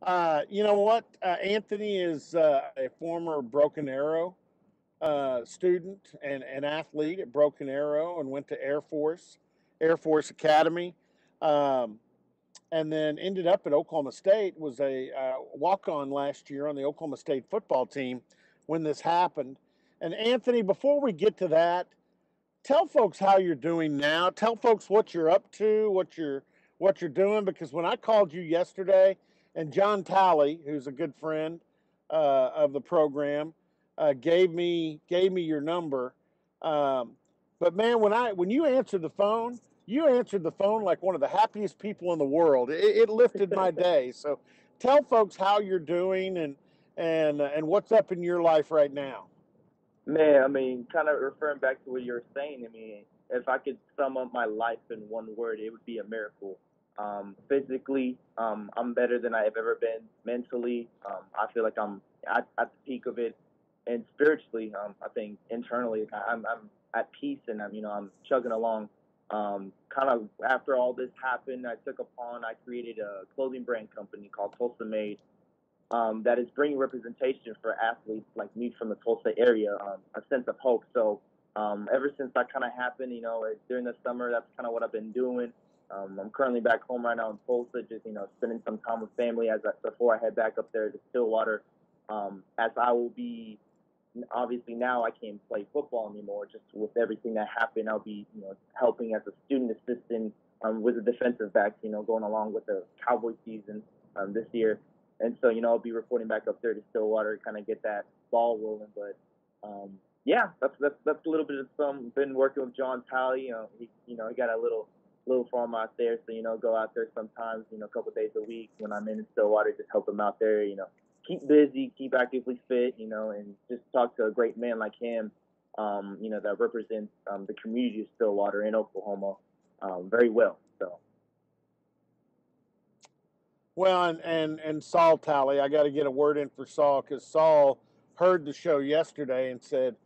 You know what? Anthony is a former Broken Arrow student and athlete at Broken Arrow and went to Air Force Academy, um, and then ended up at Oklahoma State. Was a walk-on last year on the Oklahoma State football team when this happened. And Anthony, before we get to that, tell folks how you're doing now. Tell folks what you're up to, what you're doing. Because when I called you yesterday, and John Talley, who's a good friend of the program, gave me your number. Um, but man, when you answered the phone, you answered the phone like one of the happiest people in the world. It lifted my day. So tell folks how you're doing and what's up in your life right now. Man, I mean, kind of referring back to what you were saying, I mean, if I could sum up my life in one word, it would be a miracle. Physically, I'm better than I've ever been. Mentally, I feel like I'm at the peak of it, and spiritually, I think internally, I'm at peace, and I'm chugging along. Kind of after all this happened, I created a clothing brand company called Tulsa Made, that is bringing representation for athletes like me from the Tulsa area, a sense of hope. So ever since that kind of happened, during the summer, that's kind of what I've been doing. I'm currently back home right now in Tulsa, just spending some time with family before I head back up there to Stillwater. As I will be, obviously now I can't play football anymore. Just with everything that happened, I'll be helping as a student assistant with the defensive backs. Going along with the Cowboy season this year. And so, I'll be reporting back up there to Stillwater, kind of get that ball rolling. But yeah, that's a little bit of some. Been working with John Talley. He got a little farm out there, so go out there sometimes. A couple of days a week when I'm in Stillwater, just help him out there. Keep busy, keep actively fit. And just talk to a great man like him. That represents the community of Stillwater in Oklahoma very well. So. Well, and Saul Talley, I got to get a word in for Saul because Saul heard the show yesterday and said,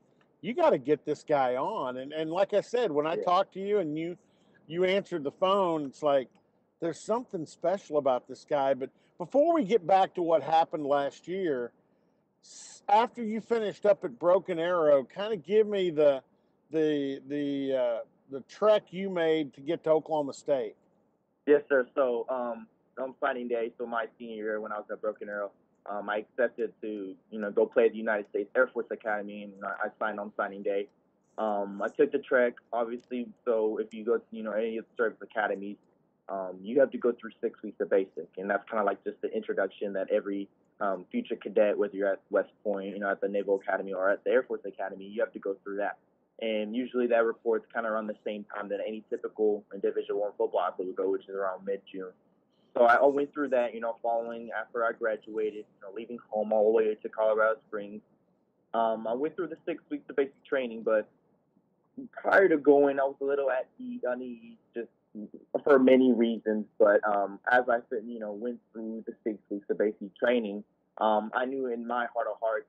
"You got to get this guy on." And like I said, when I Yeah. talked to you and you answered the phone, it's like there's something special about this guy. But before we get back to what happened last year, after you finished up at Broken Arrow, kind of give me the trek you made to get to Oklahoma State. Yes, sir. So, on signing day, so my senior year when I was at Broken Arrow, I accepted to, go play at the United States Air Force Academy, and I signed on signing day. I took the trek, obviously. So if you go to, any of the service academies, you have to go through 6 weeks of basic, and that's kind of like just the introduction that every future cadet, whether you're at West Point, at the Naval Academy or at the Air Force Academy, you have to go through that. And usually that report's kind of around the same time that any typical Division I football athlete would go, which is around mid-June. So I went through that, following after I graduated, leaving home all the way to Colorado Springs. I went through the 6 weeks of basic training, but prior to going, I was a little uneasy, just for many reasons. But as I said, went through the 6 weeks of basic training, I knew in my heart of hearts,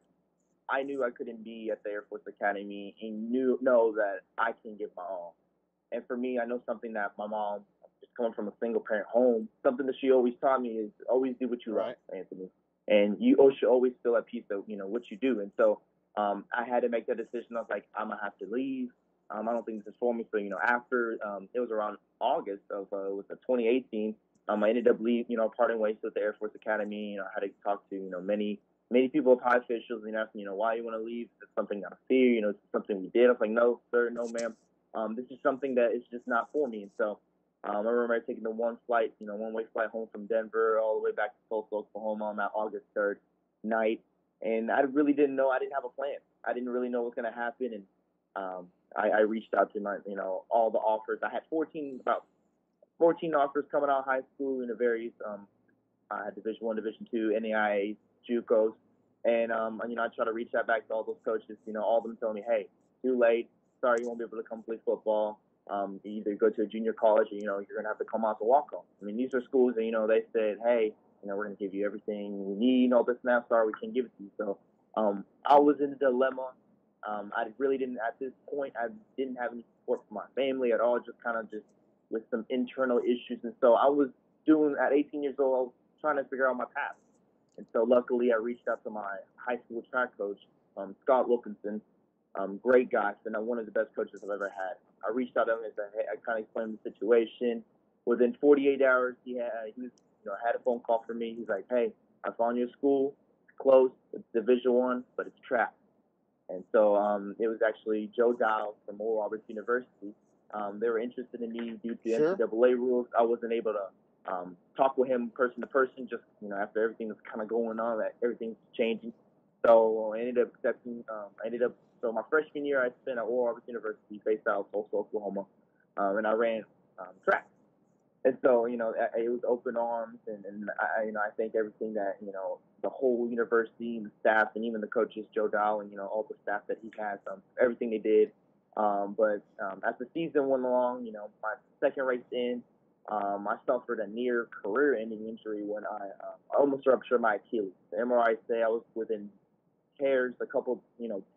I knew I couldn't be at the Air Force Academy and know that I can give my all. And for me, I know something that my mom, just coming from a single parent home, something that she always taught me is always do what you love, Anthony. And you should always feel at peace of, what you do. And so I had to make that decision. I was like, I'm going to have to leave. I don't think this is for me. So, after it was around August of it was 2018, I ended up parting ways with the Air Force Academy. I had to talk to, many people, high officials, asking, why you want to leave? Is it something I fear? Is it something we did? I was like, no, sir, no, ma'am. This is something that is just not for me. And so I remember taking the one-way flight home from Denver all the way back to Tulsa, Oklahoma on that August 3rd night. And I really didn't know. I didn't have a plan. I didn't really know what was going to happen. And I reached out to my, all the offers. I had about 14 offers coming out of high school in the various I had Division I, Division II, NAIAs, JUCOs, and I try to reach out back to all those coaches. All of them telling me, "Hey, too late. Sorry, you won't be able to come play football. You either go to a junior college, or you're gonna have to come out to walk on." I mean, these are schools that they said, "Hey, we're gonna give you everything we need, all this now. Sorry, we can't give it to you." So I was in a dilemma. I really didn't at this point. I didn't have any support from my family at all. Just with some internal issues, and so I was doing at 18 years old. I was trying to figure out my path. And so luckily I reached out to my high school track coach, Scott Wilkinson, great guy, and one of the best coaches I've ever had. I reached out to him and said, hey, I kind of explained the situation. Within 48 hours, he had a phone call for me. He's like, hey, I found your school. It's close. It's Division I, but it's track. And so it was actually Joe Dow from Oral Roberts University. They were interested in me due to NCAA rules. I wasn't able to talk with him person to person, just after everything was kind of going on, that everything's changing. So I ended up accepting. So my freshman year, I spent at Oral Roberts University, based out of Tulsa, Oklahoma, and I ran track. And so, it was open arms, and I think everything that, the whole university and the staff and even the coaches, Joe Dow, and, all the staff that he has, everything they did. But as the season went along, my second race in, I suffered a near career-ending injury when I almost ruptured my Achilles. The MRI say I was within tears, a couple,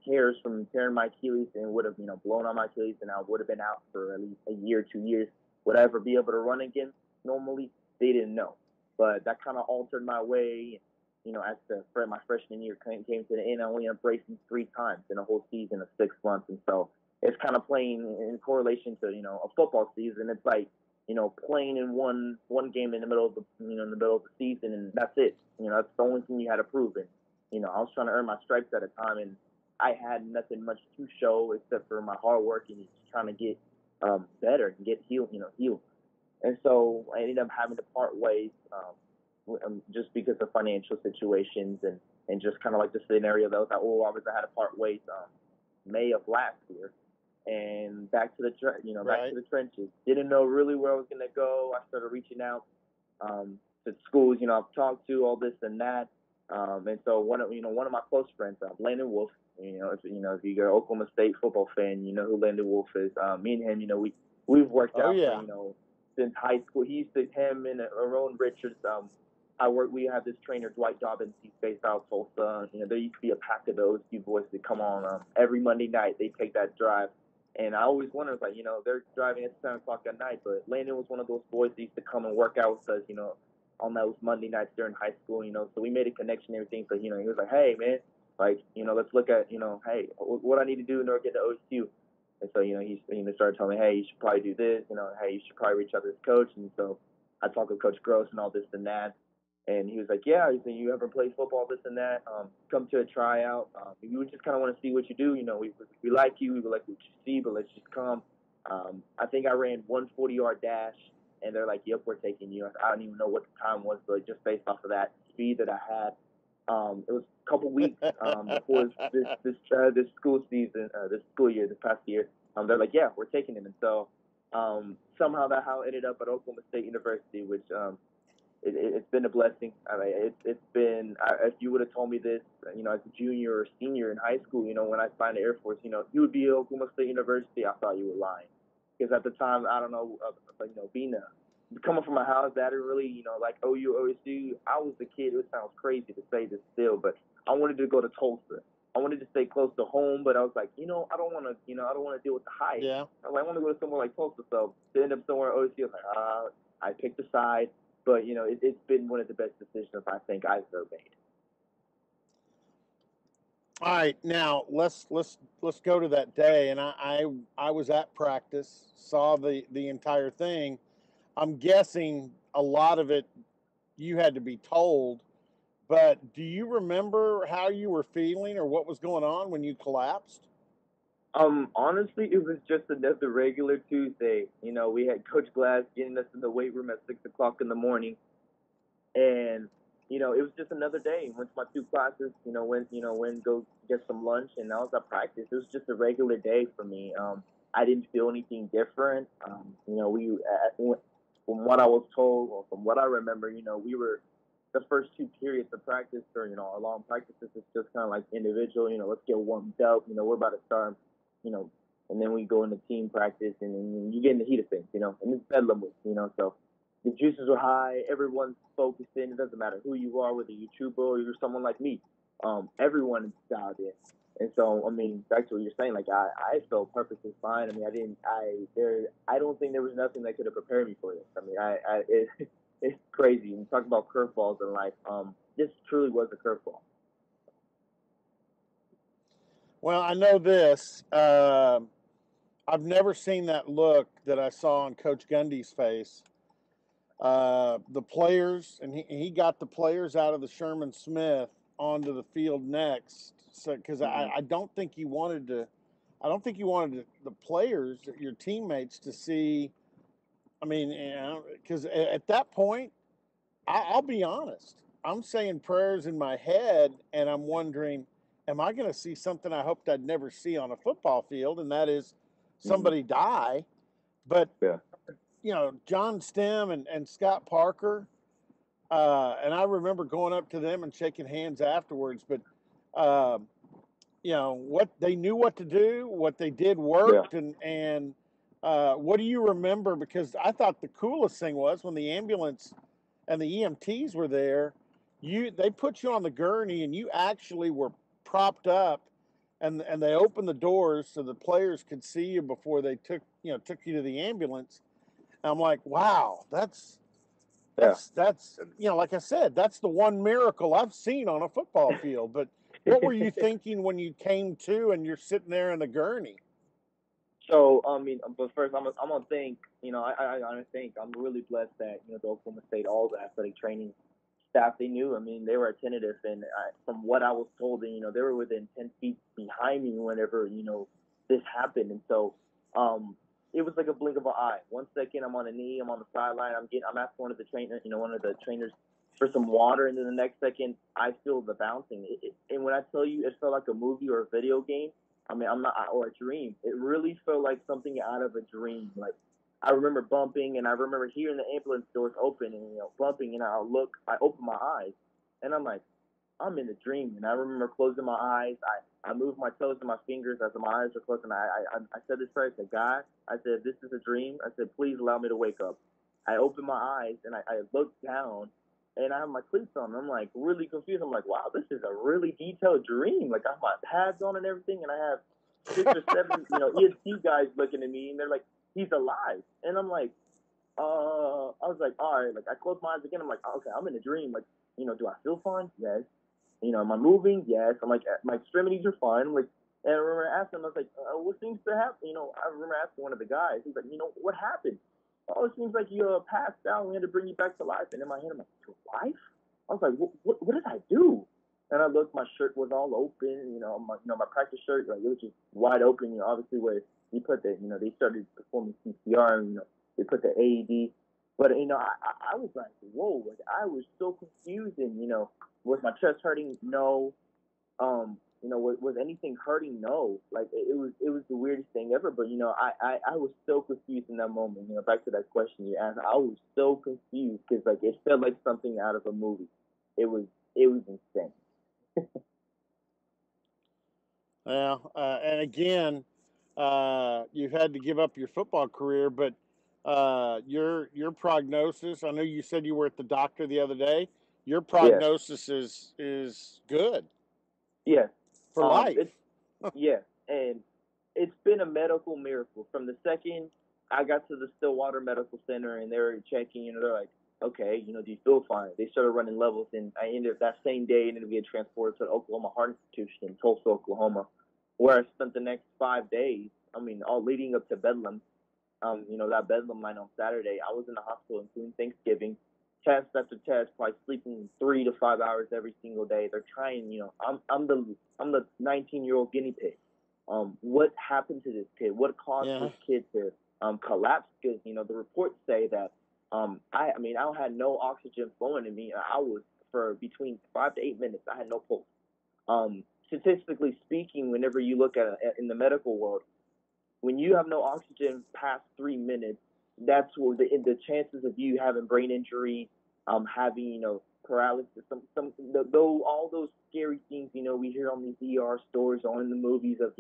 tears from tearing my Achilles, and would have, blown on my Achilles, and I would have been out for at least a year, 2 years. Would I ever be able to run again normally? They didn't know. But that kind of altered my way. As my freshman year came to the end, I only ended up racing 3 times in a whole season of 6 months. And so it's kind of playing in correlation to, a football season. It's like, playing in one game in the middle of the season, and that's it. That's the only thing you had to prove. And, I was trying to earn my stripes at a time, and I had nothing much to show except for my hard work and just trying to get better and get healed. And so I ended up having to part ways just because of financial situations and just kind of like the scenario that was at Oral Roberts. I had to part ways May of last year, and back to the back to the trenches. Didn't know really where I was gonna go. I started reaching out to schools I've talked to, all this and that, and so one of my close friends, Landon Wolf. If you're an Oklahoma State football fan, you know who Landon Wolf is. Me and him, we've worked out for, since high school. Him and Aaron Richards. We have this trainer, Dwight Dobbins. He's based out of Tulsa. There used to be a pack of those few boys that come on every Monday night. They take that drive, and I always wondered, they're driving at 7 o'clock at night, but Landon was one of those boys that used to come and work out with us, on those Monday nights during high school. So we made a connection and everything. So he was like, hey man, let's look at, hey, what I need to do in order to get to OSU. And so, he started telling me, hey, you should probably do this, hey, you should probably reach out to this coach. And so I talked with Coach Gross and all this and that. And he was like, yeah, you ever play football, this and that? Come to a tryout. We would just kind of want to see what you do. We like you. We would like what you see, but let's just come. I think I ran 140-yard dash, and they're like, yep, we're taking you. I don't even know what the time was, but just based off of that speed that I had. It was a couple weeks before this school season, this school year, this past year. They're like, yeah, we're taking him. And so somehow that how I ended up at Oklahoma State University, which it's been a blessing. I mean, it's been, if you would have told me this, as a junior or senior in high school, when I signed the Air Force, you would be at Oklahoma State University, I thought you were lying. Because at the time, I don't know, coming from a house that didn't really, like OU, OSU, I was a kid. It sounds crazy to say this still, but I wanted to go to Tulsa. I wanted to stay close to home, but I was like, I don't want to, I don't want to deal with the hype. Yeah. I want to go to somewhere like Tulsa. So to end up somewhere at OSU, I was like, I picked a side. But, it's been one of the best decisions I think I've ever made. All right, now let's go to that day. And I was at practice, saw the entire thing. I'm guessing a lot of it you had to be told, but do you remember how you were feeling or what was going on when you collapsed? Honestly, it was just another regular Tuesday. We had Coach Glass getting us in the weight room at 6 o'clock in the morning, and it was just another day. Went to my 2 classes. Went go get some lunch, and I was at practice. It was just a regular day for me. I didn't feel anything different. From what I was told, or from what I remember, we were the first 2 periods of practice, or our long practices, it's just kind of like individual. Let's get warmed up. We're about to start. And then we go into team practice, and then you get in the heat of things, and it's bedlam with, so the juices are high, everyone's focused in, it doesn't matter who you are, whether you're YouTuber or you're someone like me, everyone is dialed in. And so, back to what you're saying, I felt perfectly fine. I don't think there was nothing that could have prepared me for this. It's crazy. You talk about curveballs in life. this truly was a curveball. Well, I know this. I've never seen that look that I saw on Coach Gundy's face. The players, and he got the players out of the Sherman Smith onto the field next. So, because I don't think you wanted to, I don't think you wanted the players, your teammates, to see. I mean, because at that point, I'll be honest. I'm saying prayers in my head, and I'm wondering, am I going to see something I hoped I'd never see on a football field, and that is somebody die. But John Stem and Scott Parker, and I remember going up to them and shaking hands afterwards. But what they knew what to do, what they did worked, and what do you remember? Because I thought the coolest thing was when the ambulance and the EMTs were there. They put you on the gurney, and you actually were propped up, and they opened the doors so the players could see you before they took you to the ambulance. And I'm like, wow, that's like I said, that's the one miracle I've seen on a football field. But what were you thinking when you came to and you're sitting there in the gurney? So but first I'm gonna thank I think I'm really blessed that the Oklahoma State, all the athletic training staff, they knew. I mean, they were attentive, and from what I was told, they were within 10 feet behind me whenever this happened, and so it was like a blink of an eye. 1 second I'm on a knee, I'm on the sideline, I'm asking one of the trainers for some water, and then the next second I feel the bouncing. And when I tell you, it felt like a movie or a video game. I mean, or a dream. It really felt like something out of a dream. Like, I remember bumping, and I remember hearing the ambulance doors open, and bumping, and I open my eyes, and I'm like, I'm in a dream. And I remember closing my eyes. I moved my toes and my fingers as my eyes were closed, and I said this prayer. I said, God, I said, if this is a dream, I said, please allow me to wake up. I opened my eyes, and I looked down, and I have my cleats on. I'm like really confused. I'm like, wow, this is a really detailed dream. Like, I have my pads on and everything, and I have 6 or 7, EST guys looking at me, and they're like, he's alive. And I'm like, I was like, all right. Like, I closed my eyes again. I'm like, okay, I'm in a dream. Like, do I feel fine? Yes. Am I moving? Yes. I'm like, my extremities are fine. I'm like, and I remember asking him, I was like, what seems to happen? I remember asking one of the guys. He's like, what happened? Oh, it seems like you passed out. We had to bring you back to life. And in my head, I'm like, to life? I was like, what did I do? And I looked, my shirt was all open. My practice shirt, like, it was just wide open. Obviously where he put the, they started performing CPR, and they put the AED. But I was like, whoa! Like, I was so confused. And was my chest hurting? No. Was anything hurting? No. Like, it was the weirdest thing ever. But I was so confused in that moment. Back to that question you asked, I was so confused because, like, it felt like something out of a movie. It was insane. Well, and again, you've had to give up your football career, but your prognosis. I know you said you were at the doctor the other day. Your prognosis is good. Yes. For life. Yes, and it's been a medical miracle from the second I got to the Stillwater Medical Center, and they were checking. They're like, okay, do you feel fine? They started running levels, and I ended up that same day ended up getting transported to the Oklahoma Heart Institution in Tulsa, Oklahoma, where I spent the next 5 days. I mean, all leading up to Bedlam. That Bedlam night on Saturday, I was in the hospital, including Thanksgiving, test after test, probably sleeping 3 to 5 hours every single day. They're trying. I'm the 19-year-old guinea pig. What happened to this kid? What caused this kid to collapse? Because the reports say that I had no oxygen flowing in me. I was, for between 5 to 8 minutes, I had no pulse. Statistically speaking, whenever you look at it in the medical world, when you have no oxygen past 3 minutes, that's where the chances of you having brain injury, having paralysis, all those scary things we hear on these ER stories or in the movies of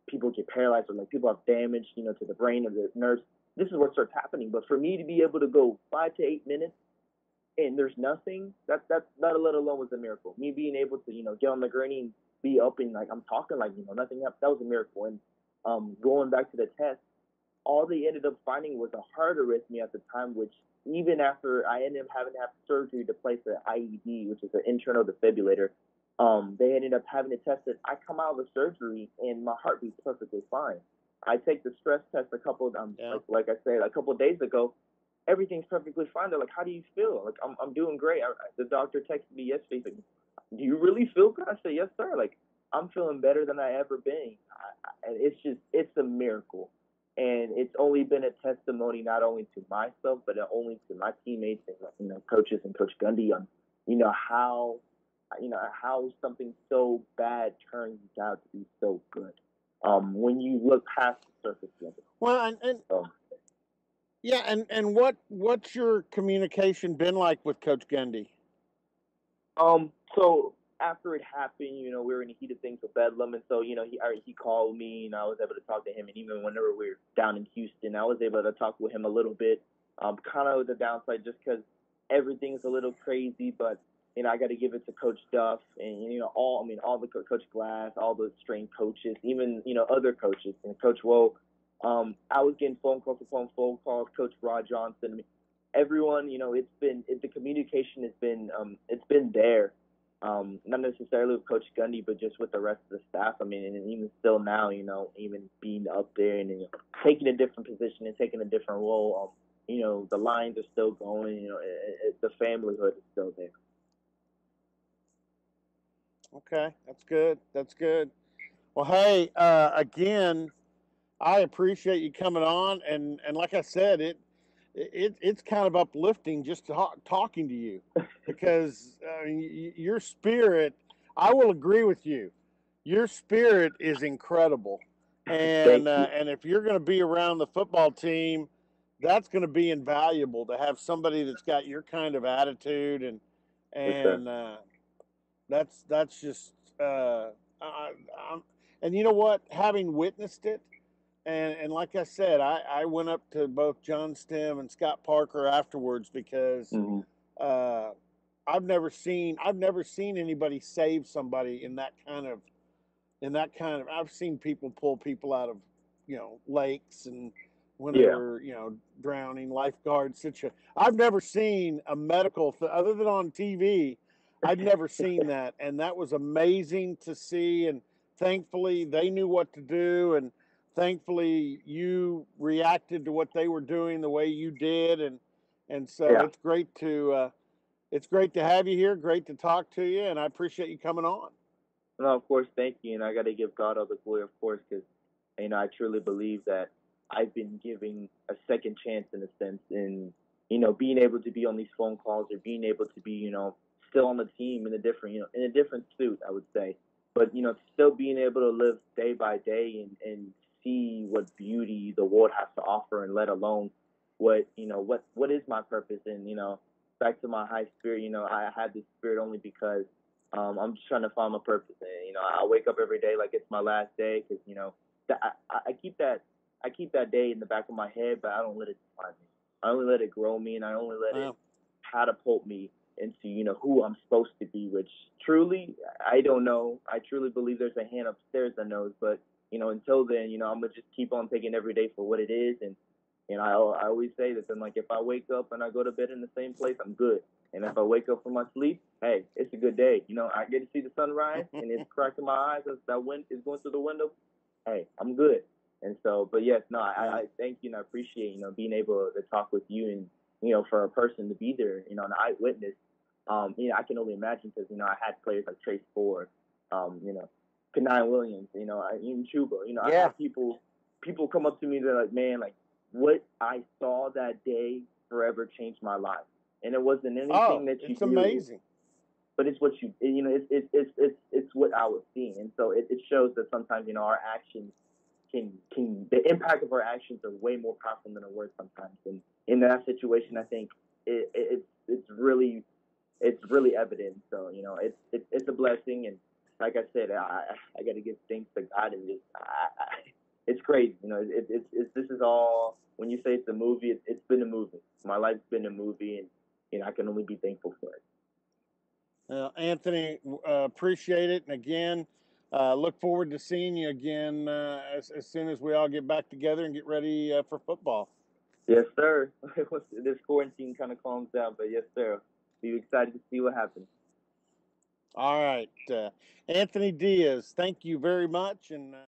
people get paralyzed, or like people have damage to the brain or the nerves. This is what starts happening. But for me to be able to go 5 to 8 minutes and there's nothing, that let alone was a miracle. Me being able to get on the gurney and be up and like I'm talking like nothing happened, that was a miracle. And going back to the test, all they ended up finding was a heart arrhythmia at the time, which even after I ended up having to have surgery to place an IED, which is an internal defibrillator, they ended up having to test it. I come out of the surgery and my heart beats perfectly fine. I take the stress test a couple of like I said, a couple of days ago. Everything's perfectly fine. They're like, "How do you feel?" Like, I'm doing great. The doctor texted me yesterday. He's like, "Do you really feel good?" I said, "Yes, sir." Like, I'm feeling better than I ever been. And it's a miracle. And it's only been a testimony not only to myself, but only to my teammates and coaches and Coach Gundy on how how something so bad turns out to be so good. When you look past the surface level. Well, yeah, and what's your communication been like with Coach Gundy? So after it happened, we were in the heat of things with Bedlam, and so he called me, and I was able to talk to him, and even whenever we were down in Houston, I was able to talk with him a little bit. Kind of the downside, just because everything's a little crazy, but I got to give it to Coach Duff and all the Coach Glass, all the strength coaches, even other coaches and Coach Woe. I was getting phone calls upon phone calls. Coach Rod Johnson. I mean, everyone. The communication has been it's been there. Not necessarily with Coach Gundy, but just with the rest of the staff. I mean, and even still now, even being up there and taking a different position and taking a different role. The lines are still going. The familyhood is still there. Okay, that's good. That's good. Well, hey, again, I appreciate you coming on, and like I said, it's kind of uplifting just talking to you, because your spirit. I will agree with you. Your spirit is incredible, and if you're going to be around the football team, that's going to be invaluable to have somebody that's got your kind of attitude, and that's just I'm, and you know what? Having witnessed it, and like I said, I went up to both John Stem and Scott Parker afterwards because uh, I've never seen anybody save somebody in that kind of. I've seen people pull people out of lakes and when they were drowning, lifeguard situation. I've never seen a medical other than on TV. I'd never seen that, and that was amazing to see. And thankfully, they knew what to do, and thankfully, you reacted to what they were doing the way you did, and so it's great to have you here. Great to talk to you, and I appreciate you coming on. No, of course, thank you, and I got to give God all the glory, of course, because I truly believe that I've been giving a second chance in a sense, in being able to be on these phone calls or being able to be still on the team in a different in a different suit, I would say, but still being able to live day by day and see what beauty the world has to offer, and let alone what is my purpose, and back to my high spirit, I had this spirit only because I'm just trying to find my purpose, and I wake up every day like it's my last day, because I keep that day in the back of my head, but I don't let it define me. I only let it grow me, and I only let it catapult me into who I'm supposed to be. Which truly, I don't know. I truly believe there's a hand upstairs that knows, but until then, I'm gonna just keep on taking every day for what it is, and I always say this, and like if I wake up and I go to bed in the same place, I'm good. And if I wake up from my sleep, hey, it's a good day. I get to see the sunrise, and it's cracking my eyes as that wind is going through the window. Hey, I'm good. And so, but yes, no, I thank you, and I appreciate, being able to talk with you, and, for a person to be there, an eyewitness. I can only imagine, because, I had players like Trace Ford, Kanai Williams, even Chuba, I had people come up to me, they're like, man, like what I saw that day forever changed my life. And it wasn't anything that you it's do, amazing. but it's what you, it's what I was seeing. And so it shows that sometimes, our actions can the impact of our actions are way more powerful than our words sometimes. And in that situation, I think it's really evident. So, it's a blessing. And like I said, I got to give thanks to God, and just, it's crazy. This is all, when you say it's a movie, it's been a movie. My life's been a movie, and, I can only be thankful for it. Anthony, appreciate it. And again, look forward to seeing you again as soon as we all get back together and get ready for football. Yes, sir. This quarantine kind of calms down, but yes, sir. Be excited to see what happens. All right. Anthony Diaz, thank you very much. And